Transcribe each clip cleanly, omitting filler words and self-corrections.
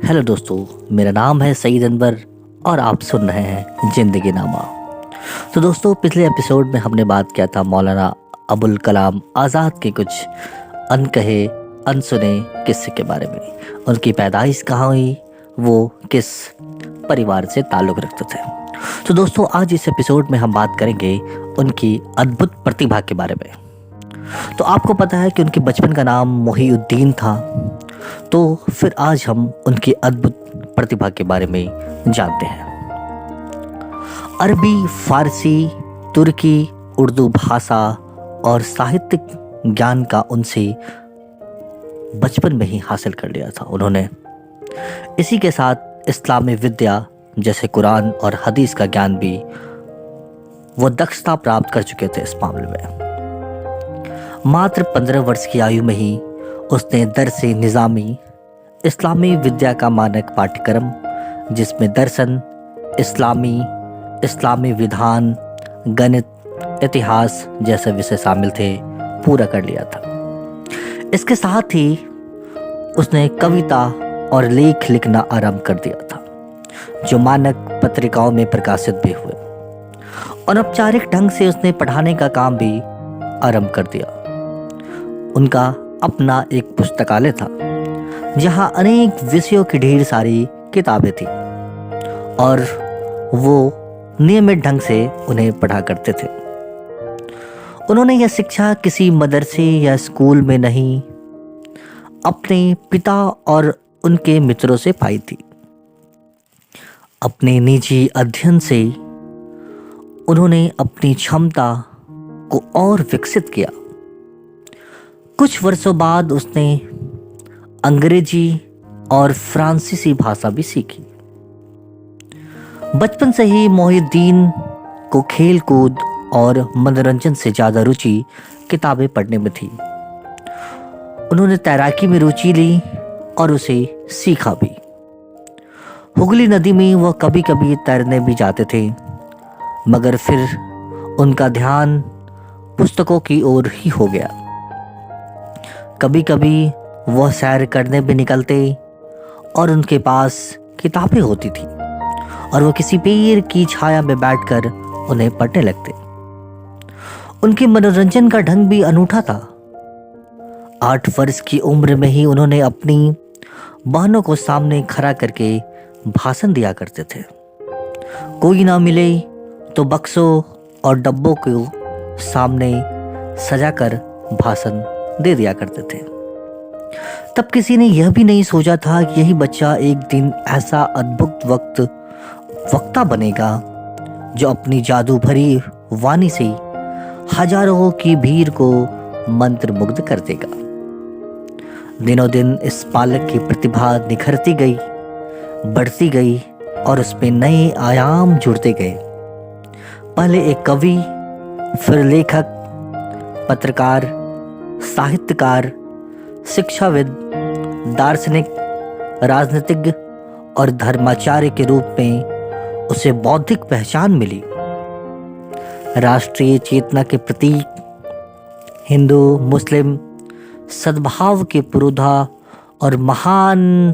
Hello दोस्तों, मेरा नाम है सईद अनवर और आप सुन रहे हैं जिंदगी नामा। तो दोस्तों, पिछले एपिसोड में हमने बात किया था मौलाना अबुल कलाम आज़ाद के कुछ अनकहे अनसुने किस्से के बारे में। उनकी पैदाइश कहाँ हुई, वो किस परिवार से ताल्लुक़ रखते थे। तो दोस्तों, आज इस एपिसोड में हम बात करेंगे उनकी अद्भुत प्रतिभा के बारे में। तो आपको पता है कि उनके बचपन का नाम मोहिउद्दीन था। तो फिर आज हम उनकी अद्भुत प्रतिभा के बारे में जानते हैं। अरबी, फारसी, तुर्की, उर्दू भाषा और साहित्यिक ज्ञान का उनसे बचपन में ही हासिल कर लिया था उन्होंने। इसी के साथ इस्लामी विद्या जैसे कुरान और हदीस का ज्ञान भी वो दक्षता प्राप्त कर चुके थे इस मामले में। मात्र 15 वर्ष की आयु में ही उसने दरसे निज़ामी इस्लामी विद्या का मानक पाठ्यक्रम, जिसमें दर्शन, इस्लामी विधान, गणित, इतिहास जैसे विषय शामिल थे, पूरा कर लिया था। इसके साथ ही उसने कविता और लेख लिखना आरंभ कर दिया था, जो मानक पत्रिकाओं में प्रकाशित भी हुए। अनौपचारिक ढंग से उसने पढ़ाने का काम भी आरंभ कर दिया। उनका अपना एक पुस्तकालय था, जहां अनेक विषयों की ढेर सारी किताबें थी और वो नियमित ढंग से उन्हें पढ़ा करते थे। उन्होंने यह शिक्षा किसी मदरसे या स्कूल में नहीं, अपने पिता और उनके मित्रों से पाई थी। अपने निजी अध्ययन से उन्होंने अपनी क्षमता को और विकसित किया। कुछ वर्षों बाद उसने अंग्रेजी और फ्रांसीसी भाषा भी सीखी। बचपन से ही मोहिउद्दीन को खेल कूद और मनोरंजन से ज़्यादा रुचि किताबें पढ़ने में थी। उन्होंने तैराकी में रुचि ली और उसे सीखा भी। हुगली नदी में वह कभी कभी तैरने भी जाते थे, मगर फिर उनका ध्यान पुस्तकों की ओर ही हो गया। कभी कभी वह सैर करने भी निकलते और उनके पास किताबें होती थी और वो किसी पेड़ की छाया में बैठकर उन्हें पढ़ने लगते। उनके मनोरंजन का ढंग भी अनूठा था। 8 वर्ष की उम्र में ही उन्होंने अपनी बहनों को सामने खड़ा करके भाषण दिया करते थे। कोई ना मिले तो बक्सों और डब्बों को सामने सजाकर भाषण दे दिया करते थे। तब किसी ने यह भी नहीं सोचा था कि यही बच्चा एक दिन ऐसा अद्भुत वक्ता बनेगा, जो अपनी जादू भरी वाणी से हजारों की भीड़ को मंत्रमुग्ध कर देगा। दिनों दिन इस बालक की प्रतिभा निखरती गई, बढ़ती गई और उसमें नए आयाम जुड़ते गए। पहले एक कवि, फिर लेखक, पत्रकार, साहित्यकार, शिक्षाविद, दार्शनिक, राजनीतिज्ञ और धर्माचार्य के रूप में उसे बौद्धिक पहचान मिली। राष्ट्रीय चेतना के प्रतीक, हिंदू मुस्लिम सद्भाव के पुरोधा और महान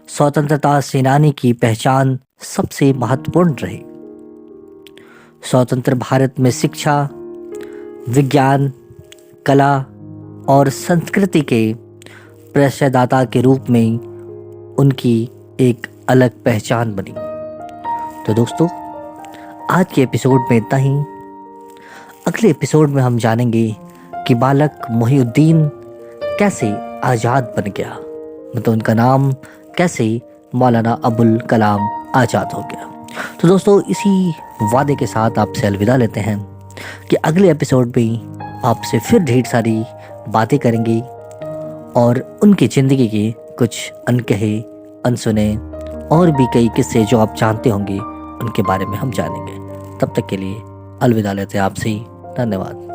स्वतंत्रता सेनानी की पहचान सबसे महत्वपूर्ण रही। स्वतंत्र भारत में शिक्षा, विज्ञान, कला और संस्कृति के प्रशयदाता के रूप में उनकी एक अलग पहचान बनी। तो दोस्तों, आज के एपिसोड में इतना ही। अगले एपिसोड में हम जानेंगे कि बालक मोहिउद्दीन कैसे आज़ाद बन गया, मतलब उनका नाम कैसे मौलाना अबुल कलाम आज़ाद हो गया। तो दोस्तों, इसी वादे के साथ आपसे अलविदा लेते हैं कि अगले एपिसोड में आपसे फिर ढेर सारी बातें करेंगे और उनकी ज़िंदगी के कुछ अनकहे अनसुने और भी कई किस्से जो आप जानते होंगे, उनके बारे में हम जानेंगे। तब तक के लिए अलविदा लेते हैं आपसे। धन्यवाद।